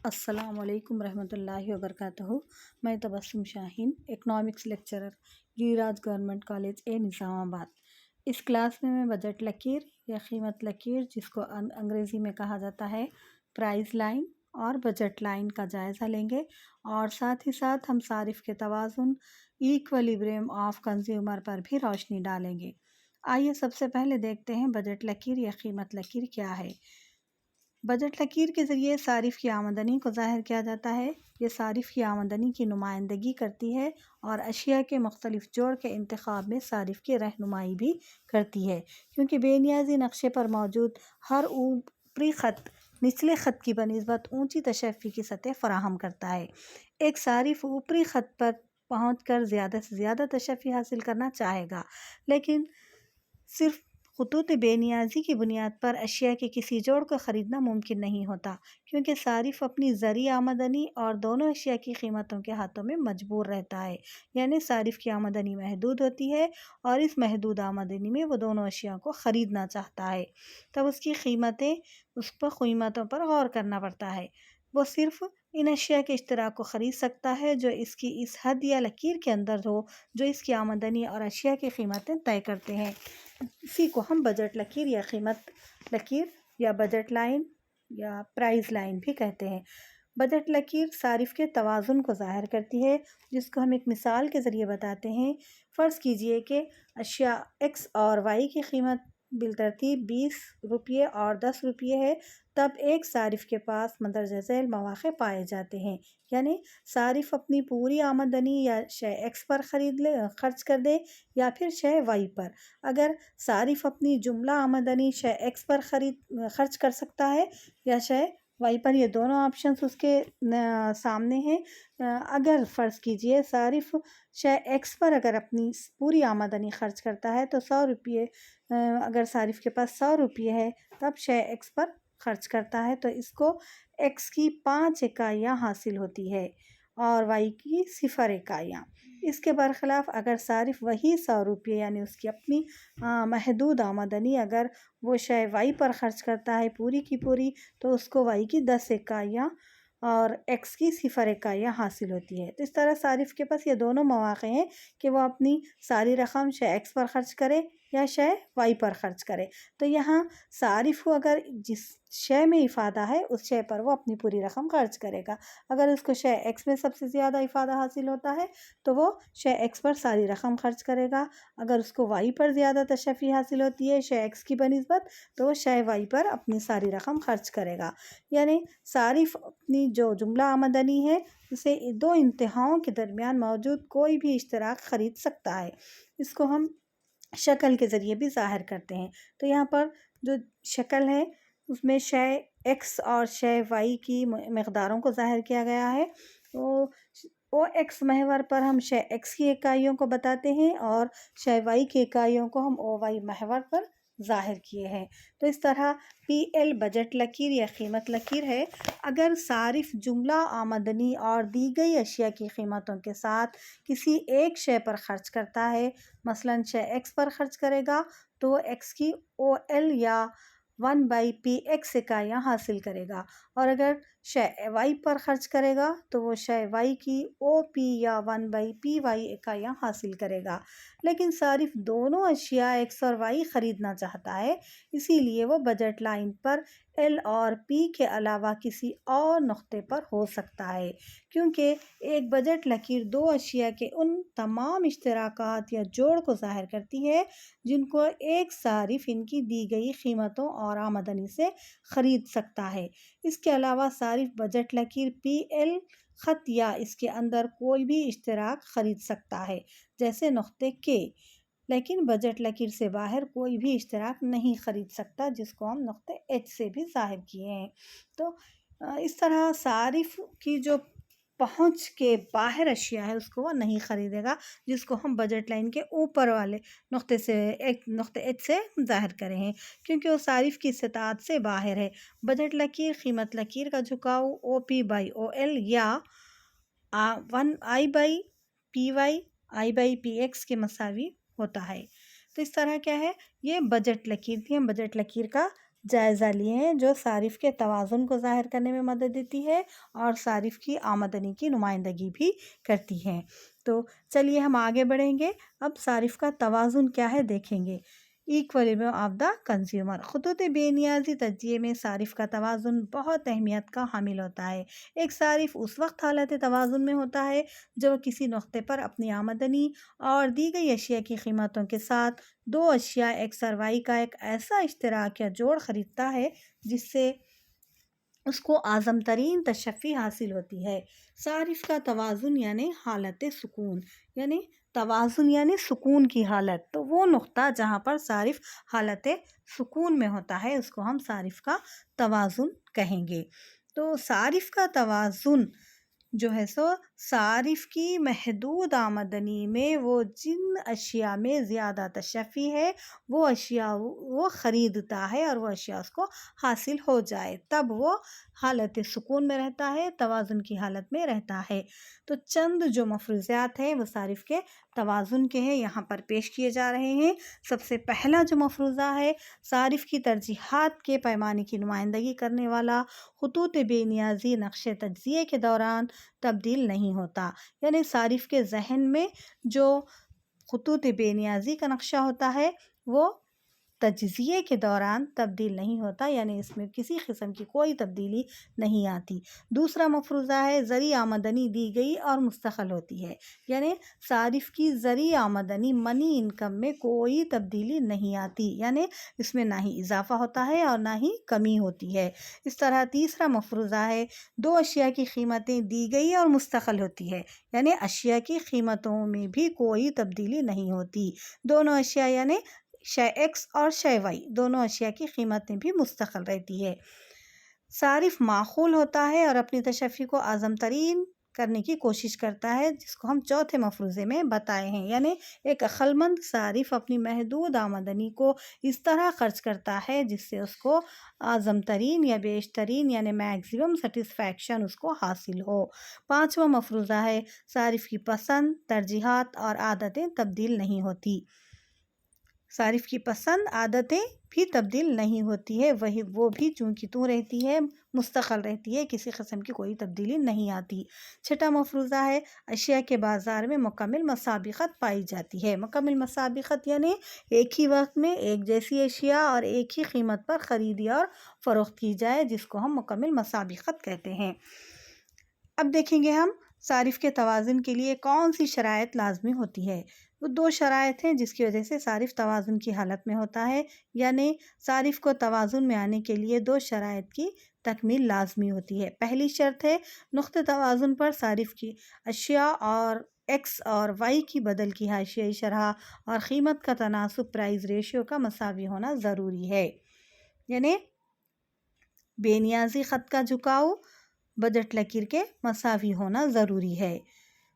السلام علیکم ورحمۃ اللہ وبرکاتہ۔ میں تبسم شاہین، اکنامکس لیکچرر، گریراج گورنمنٹ کالج نظام آباد۔ اس کلاس میں بجٹ لکیر یا قیمت لکیر، جس کو انگریزی میں کہا جاتا ہے پرائز لائن اور بجٹ لائن کا جائزہ لیں گے، اور ساتھ ہی ساتھ ہم صارف کے توازن، ایکویلیبریم آف کنزیومر پر بھی روشنی ڈالیں گے۔ آئیے سب سے پہلے دیکھتے ہیں بجٹ لکیر یا قیمت لکیر کیا ہے۔ بجٹ لکیر کے ذریعے صارف کی آمدنی کو ظاہر کیا جاتا ہے۔ یہ صارف کی آمدنی کی نمائندگی کرتی ہے اور اشیاء کے مختلف جوڑ کے انتخاب میں صارف کی رہنمائی بھی کرتی ہے، کیونکہ بے نیازی نقشے پر موجود ہر اوپری خط نچلے خط کی بنسبت اونچی تشفی کی سطح فراہم کرتا ہے۔ ایک صارف اوپری خط پر پہنچ کر زیادہ سے زیادہ تشفی حاصل کرنا چاہے گا، لیکن صرف خطوط بے نیازی کی بنیاد پر اشیاء کے کسی جوڑ کو خریدنا ممکن نہیں ہوتا، کیونکہ صارف اپنی زرعی آمدنی اور دونوں اشیاء کی قیمتوں کے ہاتھوں میں مجبور رہتا ہے، یعنی صارف کی آمدنی محدود ہوتی ہے اور اس محدود آمدنی میں وہ دونوں اشیاء کو خریدنا چاہتا ہے، تب اس کی قیمتوں پر غور کرنا پڑتا ہے۔ وہ صرف ان اشیاء کے اشتراک کو خرید سکتا ہے جو اس کی اس حد یا لکیر کے اندر ہو جو اس کی آمدنی اور اشیاء کی قیمتیں طے کرتے ہیں۔ اسی کو ہم بجٹ لکیر یا قیمت لکیر یا بجٹ لائن یا پرائز لائن بھی کہتے ہیں۔ بجٹ لکیر صارف کے توازن کو ظاہر کرتی ہے، جس کو ہم ایک مثال کے ذریعے بتاتے ہیں۔ فرض کیجئے کہ اشیاء ایکس اور وائی کی قیمت بالترتیب 20 روپے اور 10 روپے ہے، تب ایک صارف کے پاس مندرجہ ذیل مواقع پائے جاتے ہیں، یعنی صارف اپنی پوری آمدنی یا شے ایکس پر خرچ کر دے یا پھر شے وائی پر۔ اگر صارف اپنی جملہ آمدنی شے ایکس پر خرچ کر سکتا ہے یا شے وائی پر، یہ دونوں آپشنز اس کے سامنے ہیں۔ اگر فرض کیجئے صارف شے ایکس پر اگر اپنی پوری آمدنی خرچ کرتا ہے تو 100 روپے، اگر صارف کے پاس 100 روپے ہے تب شے ایکس پر خرچ کرتا ہے تو اس کو ایکس کی 5 اکائیاں حاصل ہوتی ہے اور وائی کی 0 اکائیاں۔ اس کے برخلاف اگر صارف وہی 100 روپے یعنی اس کی اپنی محدود آمدنی اگر وہ شے وائی پر خرچ کرتا ہے پوری کی پوری، تو اس کو وائی کی 10 اکائیاں اور ایکس کی 0 اکائیاں حاصل ہوتی ہے۔ تو اس طرح صارف کے پاس یہ دونوں مواقع ہیں کہ وہ اپنی ساری رقم شے ایکس پر خرچ کرے یا شے وائی پر خرچ کرے۔ تو یہاں صارف کو اگر جس شے میں افادہ ہے اس شے پر وہ اپنی پوری رقم خرچ کرے گا۔ اگر اس کو شے ایکس میں سب سے زیادہ افادہ حاصل ہوتا ہے تو وہ شے ایکس پر ساری رقم خرچ کرے گا۔ اگر اس کو وائی پر زیادہ تشفی حاصل ہوتی ہے شے ایکس کی بنسبت تو وہ شے وائی پر اپنی ساری رقم خرچ کرے گا۔ یعنی صارف اپنی جو جملہ آمدنی ہے اسے دو انتہاؤں کے درمیان موجود کوئی بھی اشتراک خرید سکتا ہے۔ اس کو ہم شکل کے ذریعے بھی ظاہر کرتے ہیں۔ تو یہاں پر جو شکل ہے اس میں شے ایکس اور شے وائی کی مقداروں کو ظاہر کیا گیا ہے۔ او ایکس محور پر ہم شے ایکس کی اکائیوں کو بتاتے ہیں اور شے وائی کی اکائیوں کو ہم او وائی محور پر ظاہر کیے ہیں۔ تو اس طرح پی ایل بجٹ لکیر یا قیمت لکیر ہے۔ اگر صارف جملہ آمدنی اور دی گئی اشیاء کی قیمتوں کے ساتھ کسی ایک شے پر خرچ کرتا ہے، مثلاً شے ایکس پر خرچ کرے گا تو وہ ایکس کی او ایل یا 1/پی ایکس اکائیاں حاصل کرے گا، اور اگر شے وائی پر خرچ کرے گا تو وہ شے وائی کی او پی یا 1/پی وائی اکائیاں حاصل کرے گا۔ لیکن صارف دونوں اشیاء ایکس اور وائی خریدنا چاہتا ہے، اسی لیے وہ بجٹ لائن پر ایل اور پی کے علاوہ کسی اور نقطے پر ہو سکتا ہے، کیونکہ ایک بجٹ لکیر دو اشیاء کے ان تمام اشتراکات یا جوڑ کو ظاہر کرتی ہے جن کو ایک صارف ان کی دی گئی قیمتوں اور آمدنی سے خرید سکتا ہے۔ اس کے علاوہ صارف بجٹ لکیر پی ایل خط یا اس کے اندر کوئی بھی اشتراک خرید سکتا ہے، جیسے نقطے کے، لیکن بجٹ لکیر سے باہر کوئی بھی اشتراک نہیں خرید سکتا، جس کو ہم نقطے ایچ سے بھی ظاہر کیے ہیں۔ تو اس طرح صارف کی جو پہنچ کے باہر اشیاء ہے اس کو وہ نہیں خریدے گا، جس کو ہم بجٹ لائن کے اوپر والے نقطے ایچ سے ظاہر کرے ہیں، کیونکہ وہ صارف کی استطاعت سے باہر ہے۔ بجٹ لکیر قیمت لکیر کا جھکاؤ او پی بائی او ایل یا 1/پی وائی 1/پی ایکس کے مساوی ہوتا ہے۔ تو اس طرح کیا ہے، یہ بجٹ لکیر تھی، ہم بجٹ لکیر کا جائزہ لیے ہیں جو صارف کے توازن کو ظاہر کرنے میں مدد دیتی ہے اور صارف کی آمدنی کی نمائندگی بھی کرتی ہیں۔ تو چلیے ہم آگے بڑھیں گے، اب صارف کا توازن کیا ہے دیکھیں گے۔ ایکویلبریم آف دا کنزیومر، خطوط بے نیازی تجزیے میں صارف کا توازن بہت اہمیت کا حامل ہوتا ہے۔ ایک صارف اس وقت حالت توازن میں ہوتا ہے جو کسی نقطے پر اپنی آمدنی اور دی گئی اشیاء کی قیمتوں کے ساتھ دو اشیاء ایکس اور وائی کا ایک ایسا اشتراک یا جوڑ خریدتا ہے جس سے اس کو اعظم ترین تشفی حاصل ہوتی ہے۔ صارف کا توازن یعنی حالت سکون، یعنی توازن یعنی سکون کی حالت، تو وہ نقطہ جہاں پر صارف حالت سکون میں ہوتا ہے اس کو ہم صارف کا توازن کہیں گے۔ تو صارف کا توازن جو ہے سو صارف کی محدود آمدنی میں وہ جن اشیاء میں زیادہ تشفی ہے وہ اشیاء وہ خریدتا ہے اور وہ اشیاء اس کو حاصل ہو جائے، تب وہ حالت سکون میں رہتا ہے، توازن کی حالت میں رہتا ہے۔ تو چند جو مفروضات ہیں وہ صارف کے توازن کے ہیں، یہاں پر پیش کیے جا رہے ہیں۔ سب سے پہلا جو مفروضہ ہے، صارف کی ترجیحات کے پیمانے کی نمائندگی کرنے والا خطوط بے نیازی نقش تجزیے کے دوران تبدیل نہیں ہوتا، یعنی صارف کے ذہن میں جو خطوط بے نیازی کا نقشہ ہوتا ہے وہ تجزیے کے دوران تبدیل نہیں ہوتا، یعنی اس میں کسی قسم کی کوئی تبدیلی نہیں آتی۔ دوسرا مفروضہ ہے زرعی آمدنی دی گئی اور مستقل ہوتی ہے، یعنی صارف کی زرعی آمدنی منی انکم میں کوئی تبدیلی نہیں آتی، یعنی اس میں نہ ہی اضافہ ہوتا ہے اور نہ ہی کمی ہوتی ہے۔ اس طرح تیسرا مفروضہ ہے دو اشیاء کی قیمتیں دی گئی اور مستقل ہوتی ہے، یعنی اشیاء کی قیمتوں میں بھی کوئی تبدیلی نہیں ہوتی، دونوں اشیاء یعنی شے ایکس اور شے وائی دونوں اشیاء کی قیمتیں بھی مستقل رہتی ہے۔ صارف معقول ہوتا ہے اور اپنی تشفی کو اعظم ترین کرنے کی کوشش کرتا ہے، جس کو ہم چوتھے مفروضے میں بتائے ہیں، یعنی ایک عقل مند صارف اپنی محدود آمدنی کو اس طرح خرچ کرتا ہے جس سے اس کو اعظم ترین یا بیشترین یعنی میکسیمم سیٹسفیکشن اس کو حاصل ہو۔ پانچواں مفروضہ ہے صارف کی پسند، ترجیحات اور عادتیں تبدیل نہیں ہوتی۔ صارف کی پسند عادتیں بھی تبدیل نہیں ہوتی ہے، وہ بھی چونکہ توں رہتی ہے، مستقل رہتی ہے، کسی قسم کی کوئی تبدیلی نہیں آتی۔ چھٹا مفروضہ ہے اشیاء کے بازار میں مکمل مسابقت پائی جاتی ہے۔ مکمل مسابقت یعنی ایک ہی وقت میں ایک جیسی اشیاء اور ایک ہی قیمت پر خریدی اور فروخت کی جائے، جس کو ہم مکمل مسابقت کہتے ہیں۔ اب دیکھیں گے ہم صارف کے توازن کے لیے کون سی شرائط لازمی ہوتی ہے۔ وہ دو شرائط ہیں جس کی وجہ سے صارف توازن کی حالت میں ہوتا ہے، یعنی صارف کو توازن میں آنے کے لیے دو شرائط کی تکمیل لازمی ہوتی ہے۔ پہلی شرط ہے نقطہ توازن پر صارف کی اشیاء اور ایکس اور وائی کی بدل کی حاشیائی شرح اور قیمت کا تناسب پرائز ریشیو کا مساوی ہونا ضروری ہے، یعنی بے نیازی خط کا جھکاؤ بجٹ لکیر کے مساوی ہونا ضروری ہے۔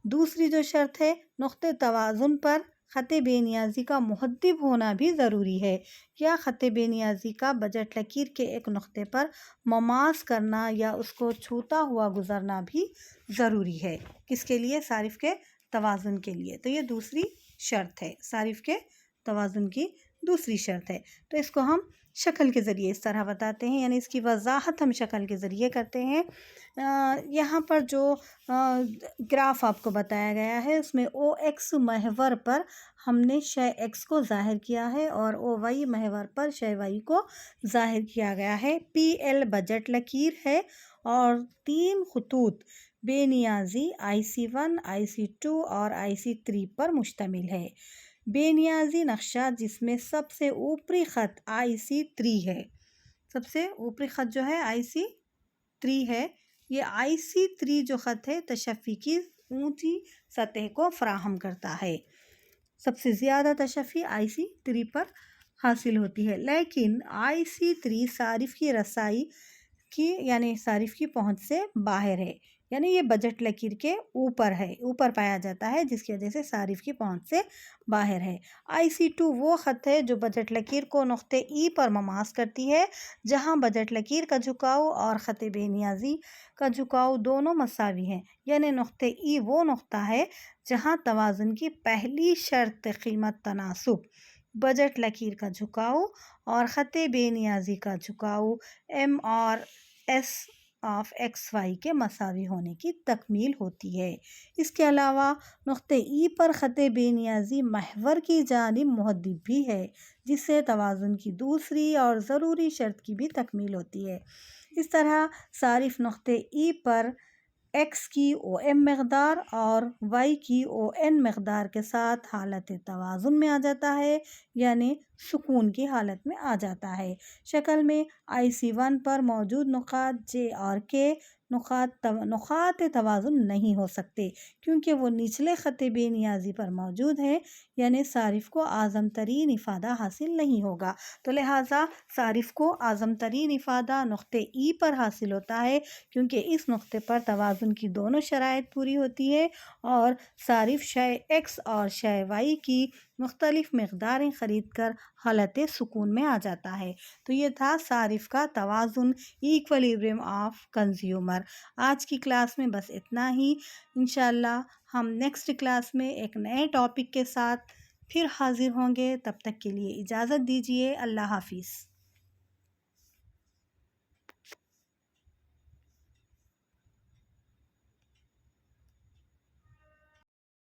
دوسری جو شرط ہے نقطہ توازن پر خط بے نیازی کا محدب ہونا بھی ضروری ہے، یا خط بے نیازی کا بجٹ لکیر کے ایک نقطے پر مماس کرنا یا اس کو چھوتا ہوا گزرنا بھی ضروری ہے۔ کس کے لیے؟ صارف کے توازن کے لیے۔ تو یہ دوسری شرط ہے، صارف کے توازن کی دوسری شرط ہے۔ تو اس کو ہم شکل کے ذریعے اس طرح بتاتے ہیں، یعنی اس کی وضاحت ہم شکل کے ذریعے کرتے ہیں۔ یہاں پر جو گراف آپ کو بتایا گیا ہے اس میں او ایکس محور پر ہم نے شے ایکس کو ظاہر کیا ہے اور او وائی محور پر شے وائی کو ظاہر کیا گیا ہے۔ پی ایل بجٹ لکیر ہے اور تین خطوط بے نیازی آئی سی 1، آئی سی 2 اور آئی سی 3 پر مشتمل ہے۔ بے نیازی نقشہ جس میں سب سے اوپری خط آئی سی 3 ہے، سب سے اوپری خط جو ہے آئی سی 3 ہے، یہ آئی سی 3 جو خط ہے تشفی کی اونچی سطح کو فراہم کرتا ہے، سب سے زیادہ تشفی آئی سی 3 پر حاصل ہوتی ہے، لیکن آئی سی 3 صارف کی رسائی کی یعنی صارف کی پہنچ سے باہر ہے، یعنی یہ بجٹ لکیر کے اوپر ہے، اوپر پایا جاتا ہے، جس کی وجہ سے صارف کی پہنچ سے باہر ہے۔ آئی سی 2 وہ خط ہے جو بجٹ لکیر کو نقطے ای پر مماس کرتی ہے، جہاں بجٹ لکیر کا جھکاؤ اور خط بے نیازی کا جھکاؤ دونوں مساوی ہیں، یعنی نقطے ای وہ نقطہ ہے جہاں توازن کی پہلی شرط قیمت تناسب بجٹ لکیر کا جھکاؤ اور خط بے نیازی کا جھکاؤ ایم اور ایس آف ایکس وائی کے مساوی ہونے کی تکمیل ہوتی ہے۔ اس کے علاوہ نقطہ ای پر خط بے نیازی محور کی جانب محدب بھی ہے، جس سے توازن کی دوسری اور ضروری شرط کی بھی تکمیل ہوتی ہے۔ اس طرح صارف نقطہ ای پر ایکس کی او ایم مقدار اور وائی کی او این مقدار کے ساتھ حالت توازن میں آ جاتا ہے، یعنی سکون کی حالت میں آ جاتا ہے۔ شکل میں IC1 پر موجود نقاط جے اور کے نقاط توازن نہیں ہو سکتے، کیونکہ وہ نچلے خط بے نیازی پر موجود ہیں، یعنی صارف کو اعظم ترین افادہ حاصل نہیں ہوگا۔ تو لہٰذا صارف کو اعظم ترین افادہ نقطہ ای پر حاصل ہوتا ہے، کیونکہ اس نقطے پر توازن کی دونوں شرائط پوری ہوتی ہے اور صارف شے ایکس اور شے وائی کی مختلف مقداریں خرید کر حالت سکون میں آ جاتا ہے۔ تو یہ تھا صارف کا توازن، ایکویلیبریم آف کنزیومر۔ آج کی کلاس میں بس اتنا ہی۔ انشاءاللہ ہم نیکسٹ کلاس میں ایک نئے ٹاپک کے ساتھ پھر حاضر ہوں گے۔ تب تک کے لیے اجازت دیجیے۔ اللہ حافظ۔